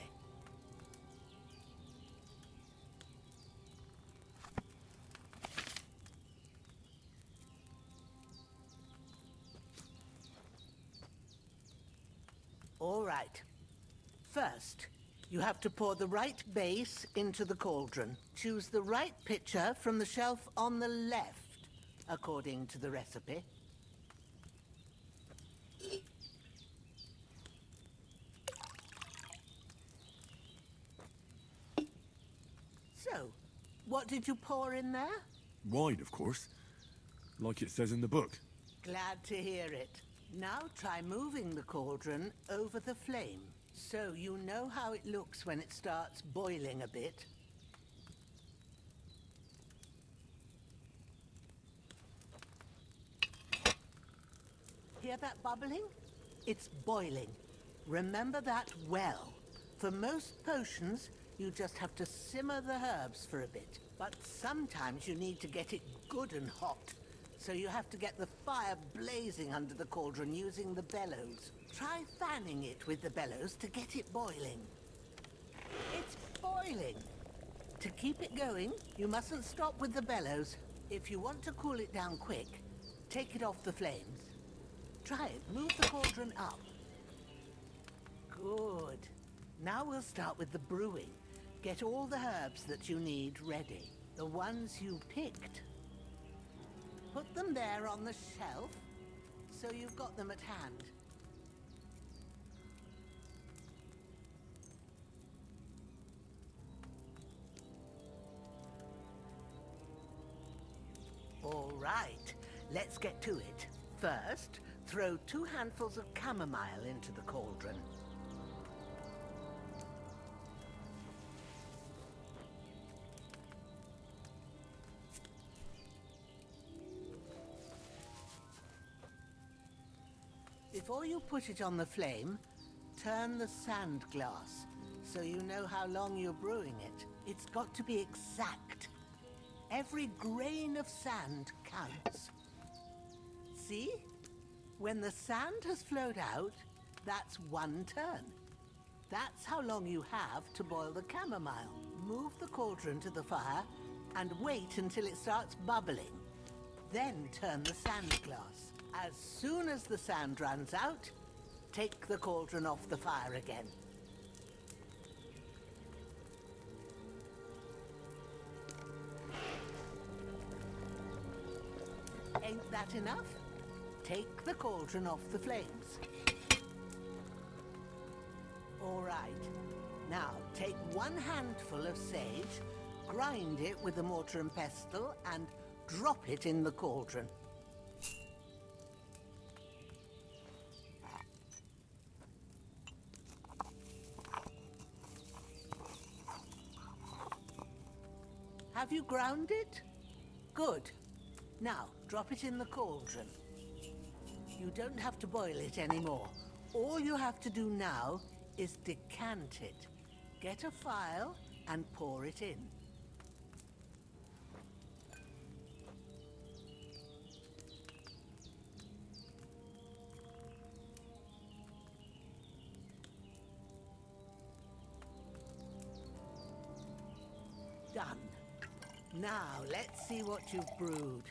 All right. First, you have to pour the right base into the cauldron. Choose the right pitcher from the shelf on the left, according to the recipe. So, what did you pour in there? Wine, of course. Like it says in the book. Glad to hear it. Now try moving the cauldron over the flame, so you know how it looks when it starts boiling a bit. Hear that bubbling? It's boiling. Remember that well. For most potions, you just have to simmer the herbs for a bit. But sometimes you need to get it good and hot. So you have to get the fire blazing under the cauldron using the bellows. Try fanning it with the bellows to get it boiling. It's boiling! To keep it going, you mustn't stop with the bellows. If you want to cool it down quick, take it off the flames. Try it. Move the cauldron up. Good. Now we'll start with the brewing. Get all the herbs that you need ready. The ones you picked. Put them there on the shelf, so you've got them at hand. All right, let's get to it. First, throw 2 handfuls of chamomile into the cauldron. Before you put it on the flame, turn the sand glass so you know how long you're brewing it. It's got to be exact. Every grain of sand counts. See? When the sand has flowed out, that's 1 turn. That's how long you have to boil the chamomile. Move the cauldron to the fire and wait until it starts bubbling. Then turn the sand glass. As soon as the sand runs out, take the cauldron off the fire again. Ain't that enough? Take the cauldron off the flames. All right. Now, take 1 handful of sage, grind it with a mortar and pestle, and drop it in the cauldron. Have you ground it? Good. Now, drop it in the cauldron. You don't have to boil it anymore. All you have to do now is decant it. Get a phial and pour it in. Done. Now, let's see what you've brewed.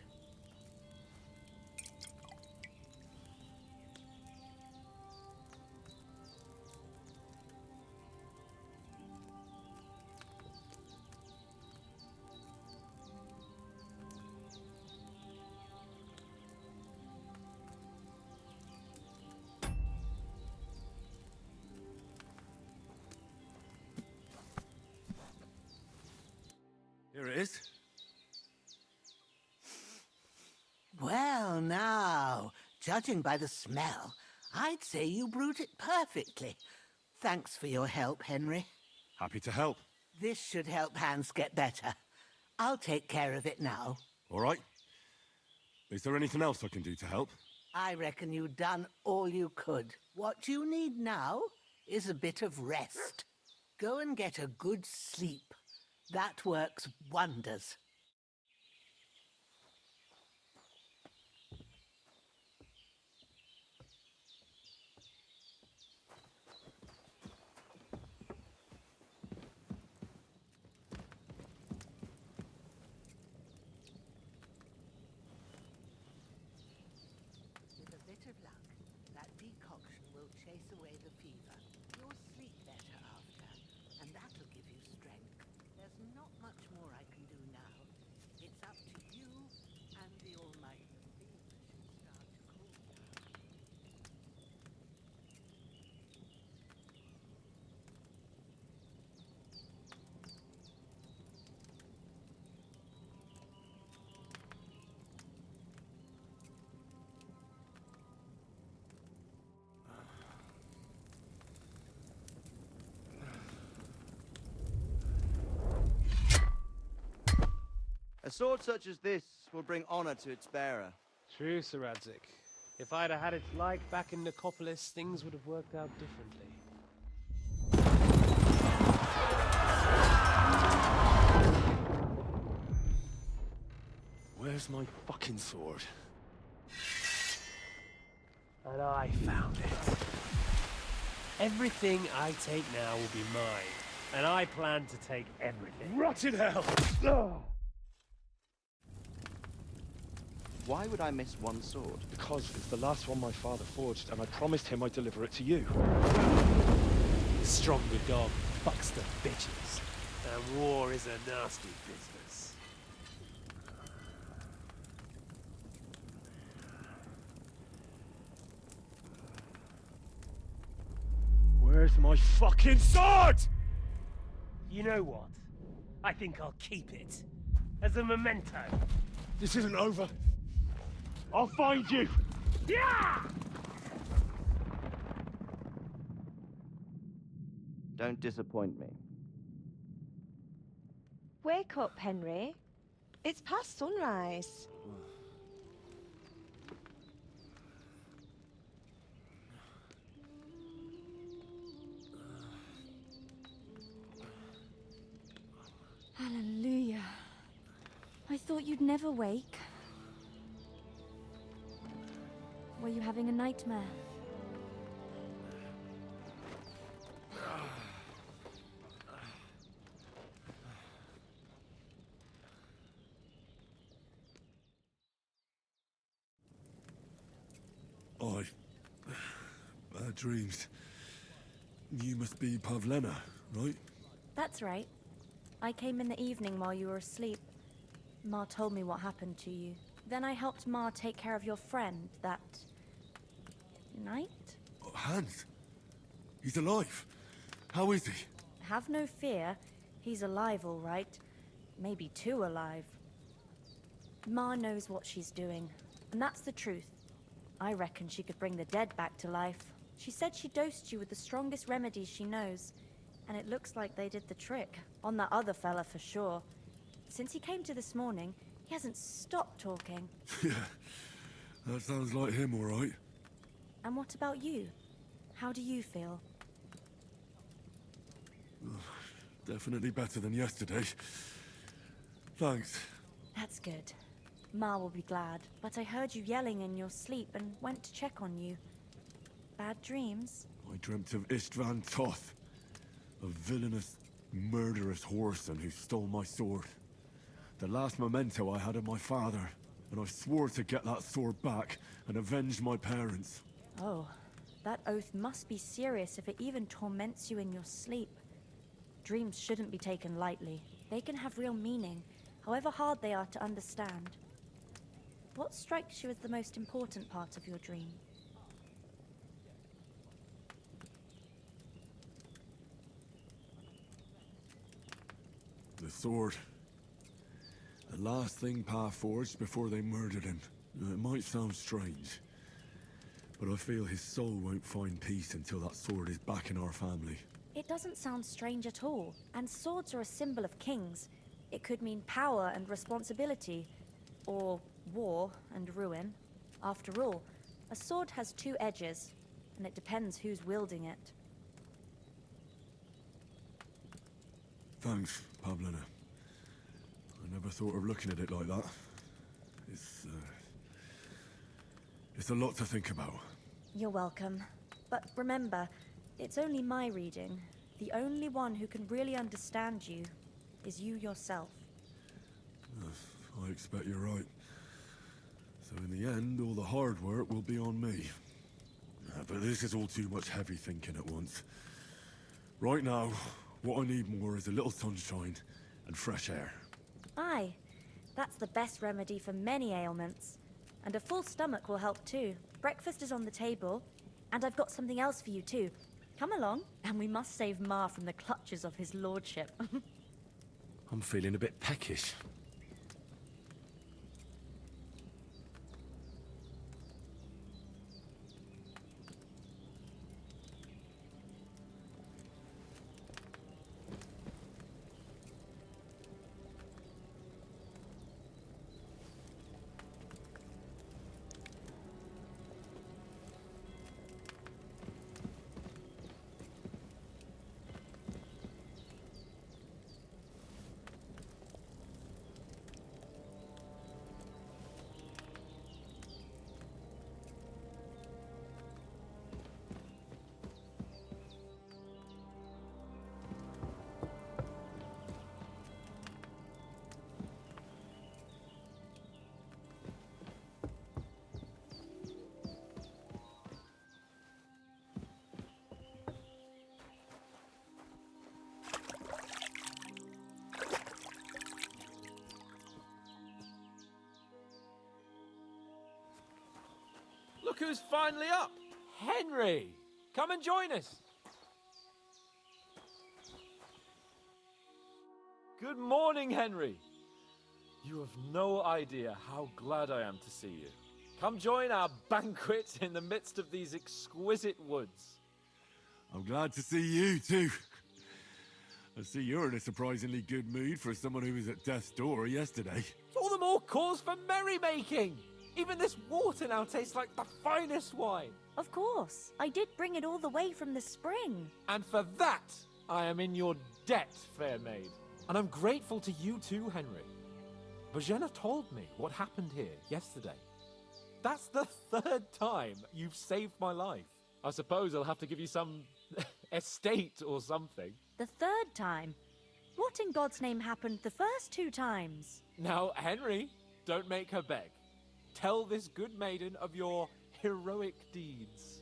Here it is. is? Well, now, judging by the smell, I'd say you brewed it perfectly. Thanks for your help, Henry. Happy to help. This should help Hans get better. I'll take care of it now. All right. Is there anything else I can do to help? I reckon you've done all you could. What you need now is a bit of rest. Go and get a good sleep. That works wonders. With a bit of luck, that decoction will chase away the fever. You'll sleep better after, and that'll give you strength. There's not much more I can do now. It's up to you and the Almighty. The fever should start to cool down. A sword such as this will bring honor to its bearer. True, Sir Radzik. If I'd have had its like back in Nicopolis, things would have worked out differently. Where's my fucking sword? And I found it. Everything I take now will be mine, and I plan to take everything. Rotted hell! Why would I miss one sword? Because it's the last one my father forged, and I promised him I'd deliver it to you. Stronger dog fucks the bitches, and war is a nasty business. Where's my fucking sword? You know what? I think I'll keep it as a memento. This isn't over. I'll find you! Yeah! Don't disappoint me. Wake up, Henry. It's past sunrise. Hallelujah. I thought you'd never wake. Were you having a nightmare? Bad dreams. You must be Pavlena, right? That's right. I came in the evening while you were asleep. Ma told me what happened to you. Then I helped Ma take care of your friend that night? Oh, Hans. He's alive. How is he? Have no fear. He's alive, all right. Maybe too alive. Ma knows what she's doing, and that's the truth. I reckon she could bring the dead back to life. She said she dosed you with the strongest remedies she knows, and it looks like they did the trick. On that other fella for sure. Since he came to this morning, he hasn't stopped talking. Yeah, that sounds like him, all right. And what about you? How do you feel? Definitely better than yesterday. Thanks. That's good. Ma will be glad, but I heard you yelling in your sleep and went to check on you. Bad dreams? I dreamt of Istvan Toth, a villainous, murderous whoreson who stole my sword. The last memento I had of my father, and I swore to get that sword back and avenge my parents. Oh, that oath must be serious if it even torments you in your sleep. Dreams shouldn't be taken lightly. They can have real meaning, however hard they are to understand. What strikes you as the most important part of your dream? The sword. last thing Pa forged before they murdered him. It might sound strange, but I feel his soul won't find peace until that sword is back in our family. It doesn't sound strange at all, and swords are a symbol of kings. It could mean power and responsibility, or war and ruin. After all, a sword has two edges, and it depends who's wielding it. Thanks, Pavlina. I never thought of looking at it like that. It's a lot to think about. You're welcome. But remember, it's only my reading. The only one who can really understand you is you yourself. I expect you're right. So in the end, all the hard work will be on me. But this is all too much heavy thinking at once. Right now, what I need more is a little sunshine and fresh air. Aye, that's the best remedy for many ailments. And a full stomach will help too. Breakfast is on the table, and I've got something else for you too. Come along, and we must save Ma from the clutches of his lordship. I'm feeling a bit peckish. Look who's finally up! Henry! Come and join us! Good morning, Henry! You have no idea how glad I am to see you. Come join our banquet in the midst of these exquisite woods. I'm glad to see you, too. I see you're in a surprisingly good mood for someone who was at death's door yesterday. It's all the more cause for merrymaking! Even this water now tastes like the finest wine. Of course. I did bring it all the way from the spring. And for that, I am in your debt, fair maid. And I'm grateful to you too, Henry. Bojena told me what happened here yesterday. That's the third time you've saved my life. I suppose I'll have to give you some estate or something. The third time? What in God's name happened the first two times? Now, Henry, don't make her beg. Tell this good maiden of your heroic deeds.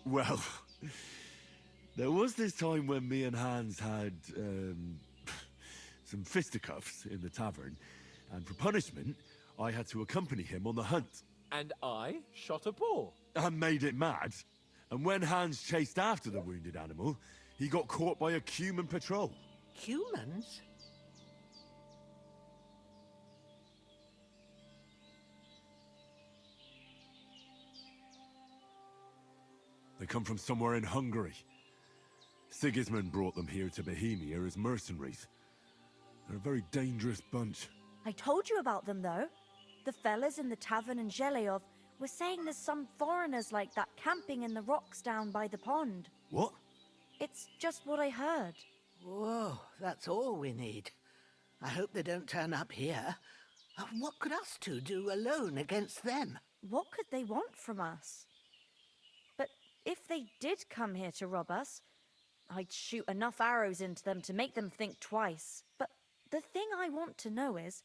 Well, there was this time when me and Hans had, some fisticuffs in the tavern, and for punishment, I had to accompany him on the hunt. And I shot a boar. And made it mad. And when Hans chased after the wounded animal, he got caught by a human patrol. Humans? They come from somewhere in Hungary. Sigismund brought them here to Bohemia as mercenaries. They're a very dangerous bunch. I told you about them, though. The fellas in the tavern in Zheleyov were saying there's some foreigners like that camping in the rocks down by the pond. What? It's just what I heard. Whoa, that's all we need. I hope they don't turn up here. What could us two do alone against them? What could they want from us? But if they did come here to rob us, I'd shoot enough arrows into them to make them think twice. But the thing I want to know is,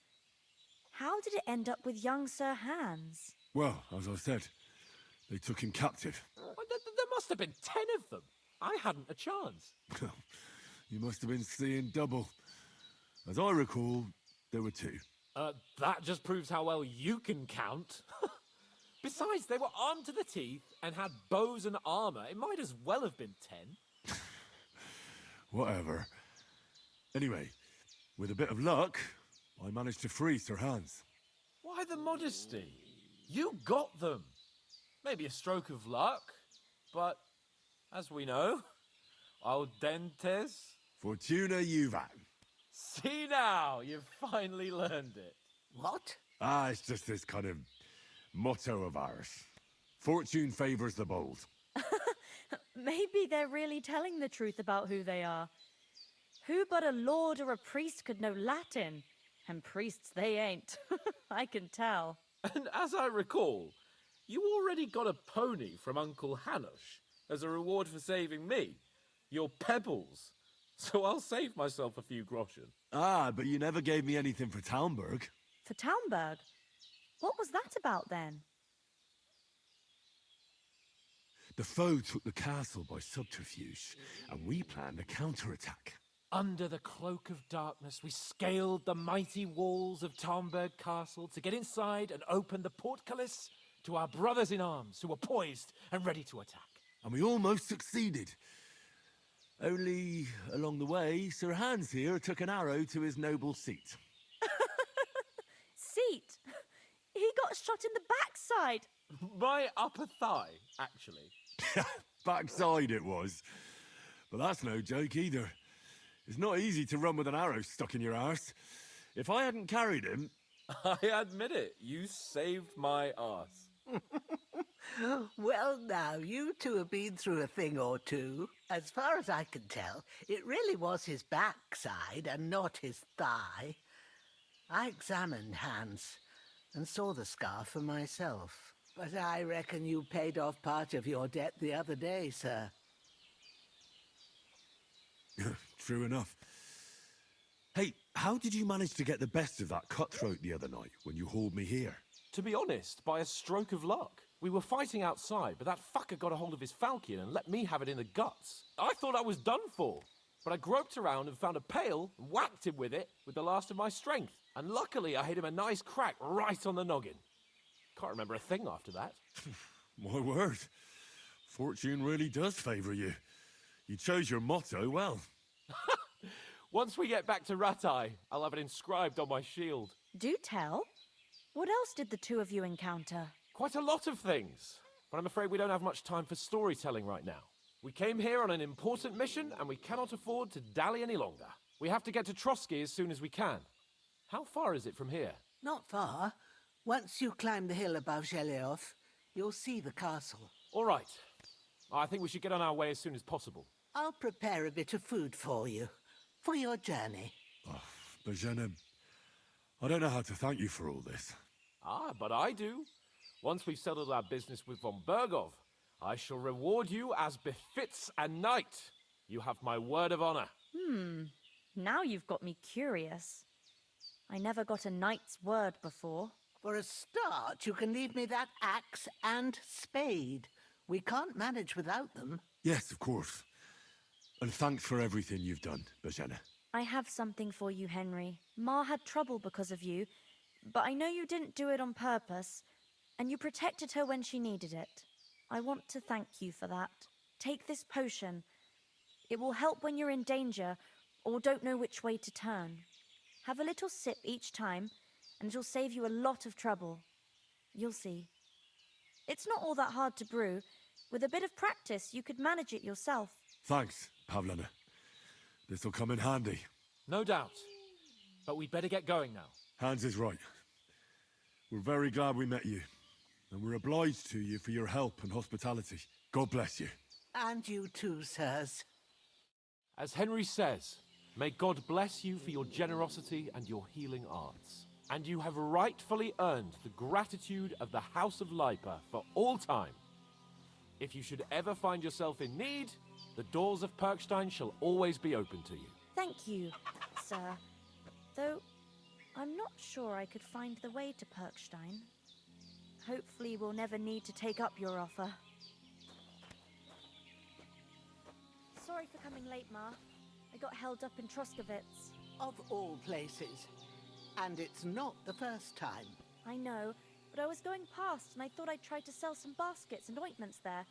how did it end up with young Sir Hans? Well, as I said, they took him captive. Well, there must have been 10 of them. I hadn't a chance. You must have been seeing double. As I recall, there were 2. That just proves how well you can count. Besides, they were armed to the teeth and had bows and armor. It might as well have been 10. Whatever. Anyway, with a bit of luck, I managed to free Sir Hans. Why the modesty? You got them. Maybe a stroke of luck, but as we know, audentes. Fortuna juvat. See now, you've finally learned it. What? Ah, it's just this kind of motto of ours. Fortune favors the bold. Maybe they're really telling the truth about who they are. Who but a lord or a priest could know Latin? And priests they ain't. I can tell. And as I recall, you already got a pony from Uncle Hanush as a reward for saving me. Your pebbles. So I'll save myself a few groschen. Ah, but you never gave me anything for Talmberg. For Talmberg? What was that about then? The foe took the castle by subterfuge, and we planned a counterattack. Under the cloak of darkness, we scaled the mighty walls of Talmberg Castle to get inside and open the portcullis to our brothers in arms who were poised and ready to attack. And we almost succeeded. Only, along the way, Sir Hans here took an arrow to his noble seat. Seat? He got shot in the backside. My upper thigh, actually. Backside it was. But that's no joke either. It's not easy to run with an arrow stuck in your arse. If I hadn't carried him... I admit it, you saved my arse. Well, now, you two have been through a thing or two. As far as I can tell, it really was his backside and not his thigh. I examined Hans and saw the scar for myself. But I reckon you paid off part of your debt the other day, sir. True enough. Hey, how did you manage to get the best of that cutthroat the other night when you hauled me here? To be honest, by a stroke of luck. We were fighting outside, but that fucker got a hold of his falchion and let me have it in the guts. I thought I was done for, but I groped around and found a pail and whacked him with it with the last of my strength. And luckily, I hit him a nice crack right on the noggin. Can't remember a thing after that. My word. Fortune really does favour you. You chose your motto well. Once we get back to Ratai, I'll have it inscribed on my shield. Do tell. What else did the two of you encounter? Quite a lot of things, but I'm afraid we don't have much time for storytelling right now. We came here on an important mission, and we cannot afford to dally any longer. We have to get to Trotsky as soon as we can. How far is it from here? Not far. Once you climb the hill above Zheleov, you'll see the castle. All right. I think we should get on our way as soon as possible. I'll prepare a bit of food for you, for your journey. Oh, Bozhena, I don't know how to thank you for all this. Ah, but I do. Once we've settled our business with von Bergov, I shall reward you as befits a knight. You have my word of honor. Now you've got me curious. I never got a knight's word before. For a start, you can leave me that axe and spade. We can't manage without them. Yes, of course. And thanks for everything you've done, Bozhena. I have something for you, Henry. Ma had trouble because of you, but I know you didn't do it on purpose, and you protected her when she needed it. I want to thank you for that. Take this potion. It will help when you're in danger or don't know which way to turn. Have a little sip each time, and it'll save you a lot of trouble. You'll see. It's not all that hard to brew. With a bit of practice, you could manage it yourself. Thanks, Pavlana. This'll come in handy. No doubt. But we'd better get going now. Hans is right. We're very glad we met you. And we're obliged to you for your help and hospitality. God bless you. And you too, sirs. As Henry says, may God bless you for your generosity and your healing arts. And you have rightfully earned the gratitude of the House of Lipa for all time. If you should ever find yourself in need, the doors of Perkstein shall always be open to you. Thank you, sir. Though, I'm not sure I could find the way to Perkstein. Hopefully we'll never need to take up your offer. Sorry for coming late, Ma. I got held up in Troskowitz. Of all places. And it's not the first time. I know, but I was going past and I thought I'd try to sell some baskets and ointments there.